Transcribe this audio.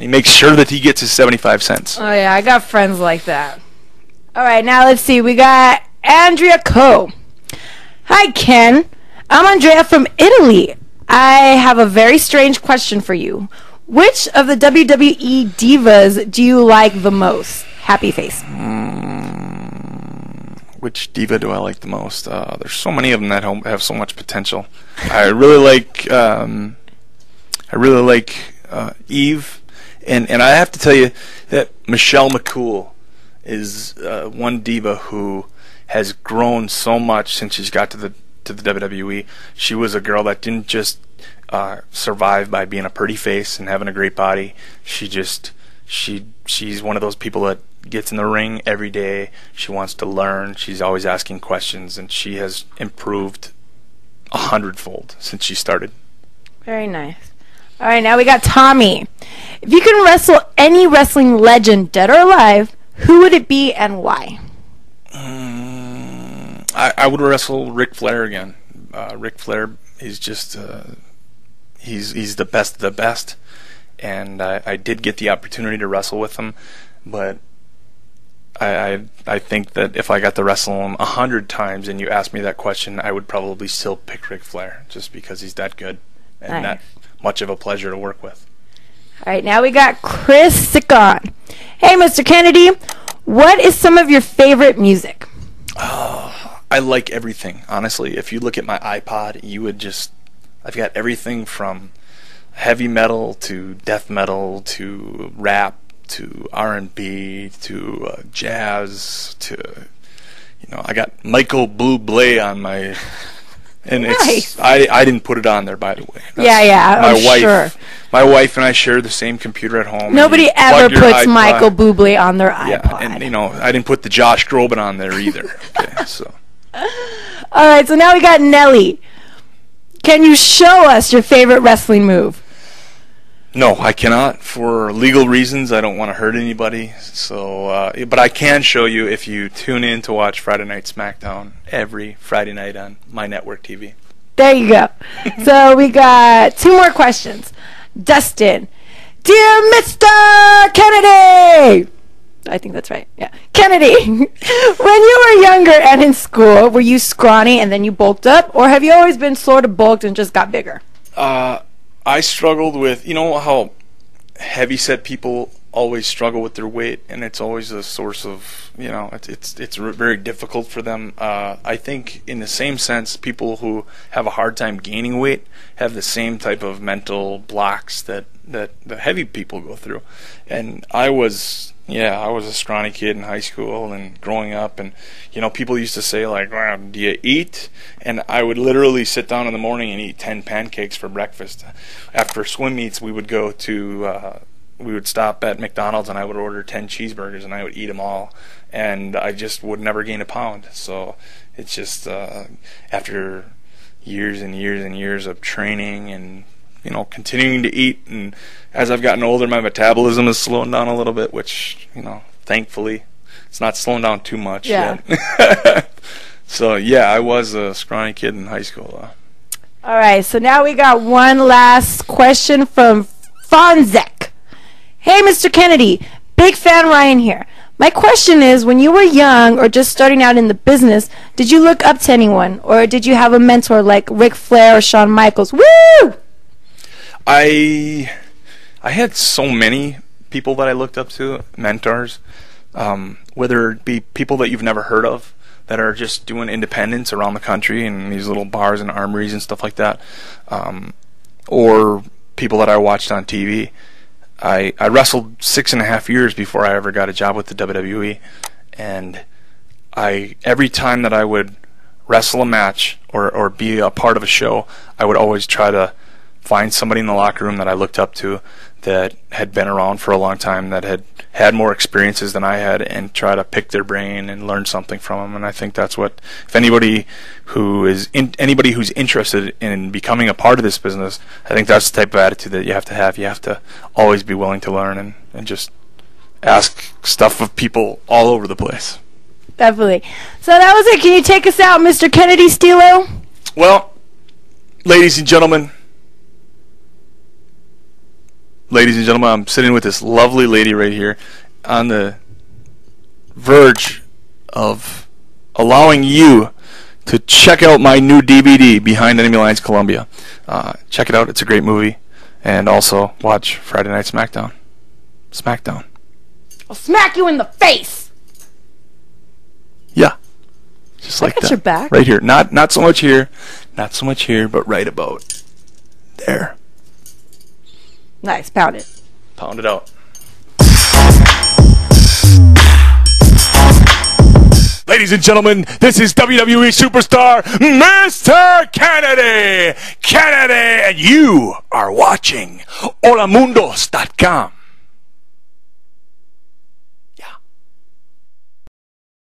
He makes sure that he gets his 75 cents. Oh, yeah, I got friends like that. All right, now let's see. We got Andrea Coe. Hi, Ken. I'm Andrea from Italy. I have a very strange question for you. Which of the WWE divas do you like the most? Happy face. Which diva do I like the most? There's so many of them that have so much potential. I really like Eve, and I have to tell you that Michelle McCool is one diva who has grown so much since she's got to the WWE. She was a girl that didn't just survive by being a pretty face and having a great body. She's one of those people that gets in the ring every day. She wants to learn. She's always asking questions, and she has improved 100-fold since she started. Very nice. All right, now we got Tommy. If you can wrestle any wrestling legend, dead or alive, who would it be and why? I would wrestle Ric Flair again. Ric Flair is just he's the best of the best, and I did get the opportunity to wrestle with him, but I think that if I got to wrestle him 100 times and you asked me that question, I would probably still pick Ric Flair just because he's that good and that much of a pleasure to work with. All right, now we got Chris Sickon. Hey, Mr. Kennedy, what is some of your favorite music? I like everything, honestly. If you look at my iPod, you would just... I've got everything from heavy metal to death metal to rap to R&B to jazz to... I got Michael Bublé on my... And nice. I didn't put it on there, by the way. My wife and I share the same computer at home. Nobody ever puts Michael Bublé on their iPod. Yeah, and I didn't put the Josh Groban on there either. Okay, so. All right, so now we got Nelly. Can you show us your favorite wrestling move? No, I cannot. For legal reasons, I don't want to hurt anybody. So, but I can show you if you tune in to watch Friday Night SmackDown every Friday night on my network TV. There you go. So we got 2 more questions. Dustin, dear Mr. Kennedy. I think that's right. Yeah, Kennedy. When you were younger and in school, were you scrawny and then you bulked up, or have you always been sort of bulked and just got bigger? I struggled with, how heavy-set people always struggle with their weight, and it's always a source of, it's very difficult for them. I think in the same sense, people who have a hard time gaining weight have the same type of mental blocks that the heavy people go through. And I was a scrawny kid in high school and growing up, and people used to say like, wow, do you eat? And I would literally sit down in the morning and eat 10 pancakes for breakfast. After swim meets, we would go to we would stop at McDonald's and I would order 10 cheeseburgers and I would eat them all, and I just would never gain a pound. So it's just after years and years and years of training and continuing to eat, and as I've gotten older, my metabolism is slowing down a little bit, which, thankfully, it's not slowing down too much yet. So, yeah, I was a scrawny kid in high school. All right, so now we got one last question from Fonzek. Hey, Mr. Kennedy, big fan Ryan here. My question is, when you were young or just starting out in the business, did you look up to anyone, or did you have a mentor like Ric Flair or Shawn Michaels? Woo! I had so many people that I looked up to, mentors, whether it be people that you've never heard of that are just doing independents around the country in these little bars and armories and stuff like that, or people that I watched on TV. I wrestled 6.5 years before I ever got a job with the WWE, and every time that I would wrestle a match or be a part of a show, I would always try to find somebody in the locker room that I looked up to that had been around for a long time, that had more experiences than I had, and try to pick their brain and learn something from them. And I think that's what, if anybody who's interested in becoming a part of this business, I think that's the type of attitude that you have to have. You have to always be willing to learn and just ask stuff of people all over the place. Definitely. So that was it. Can you take us out, Mr. Kennedy Stilo? Well, ladies and gentlemen, ladies and gentlemen, I'm sitting with this lovely lady right here on the verge of allowing you to check out my new DVD, Behind Enemy Lines Colombia. Check it out. It's a great movie. And also watch Friday Night SmackDown. SmackDown. I'll smack you in the face. Yeah. Just like got that. your back. Right here. Not so much here. Not so much here, but right about there. Nice. Pound it. Pound it out. Ladies and gentlemen, this is WWE superstar Mr. Kennedy! Kennedy! And you are watching Holamundos.com.